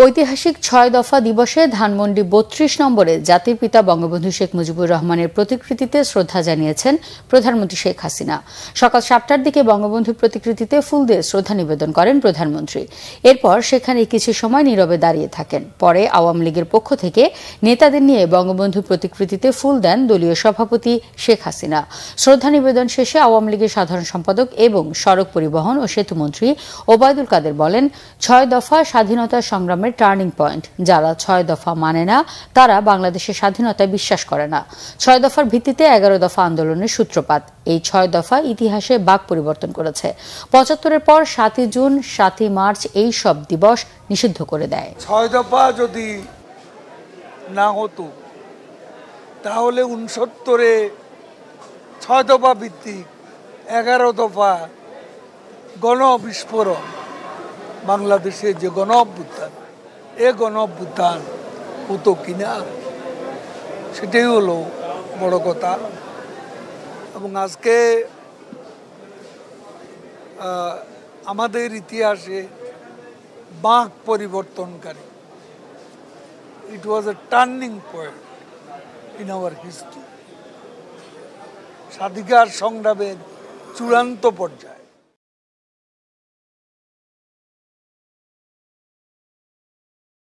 ঐতিহাসিক ৬ দফা দিবসে ধানমন্ডি ৩২ নম্বরে জাতির পিতা বঙ্গবন্ধু শেখ মুজিবুর রহমানের প্রতিকৃতিতে শ্রদ্ধা জানিয়েছেন প্রধানমন্ত্রী শেখ হাসিনা। সকাল ৭টার দিকে বঙ্গবন্ধুর প্রতিকৃতিতে ফুল দিয়ে শ্রদ্ধা নিবেদন করেন প্রধানমন্ত্রী। এরপর সেখানে কিছু সময় নীরবে দাঁড়িয়ে থাকেন। পরে আওয়ামী লীগের পক্ষ থেকে নেতাদের নিয়ে বঙ্গবন্ধুর প্রতিকৃতিতে ফুল দেন দলীয় সভাপতি শেখ হাসিনা। শ্রদ্ধা নিবেদন শেষে আওয়ামী লীগের সাধারণ সম্পাদক এবং সড়ক পরিবহন ও সেতুমন্ত্রী ওবায়দুল কাদের বলেন, ৬ দফা স্বাধীনতা সংগ্রামের টার্নিং পয়েন্ট। যারা ৬ দফা মানে না তারা বাংলাদেশের স্বাধীনতায় বিশ্বাস করে না। ৬ দফার ভিত্তিতে ১১ দফা আন্দোলনের সূত্রপাত। এই ৬ দফা ইতিহাসে বাঁক পরিবর্তন করেছে। ৭৫-এর পর ৭ই জুন ৭ই মার্চ এই সব দিবস নিষিদ্ধ করে দেয়। ৬ দফা যদি না হতো তাহলে ৬৯-এ ৬ দফা ভিত্তিক ১১ দফা গণবিস্ফোরণ, বাংলাদেশে যে গণ অভ্যুত্থান, এ গণ অভ্যুত্থান হতো কিনা সেটাই হলো বড় কথা। এবং আজকে আমাদের ইতিহাসে বাঁক পরিবর্তনকারী, it was a turning point in our history, স্বাধিকার সংগ্রামের চূড়ান্ত পর্যায়ে।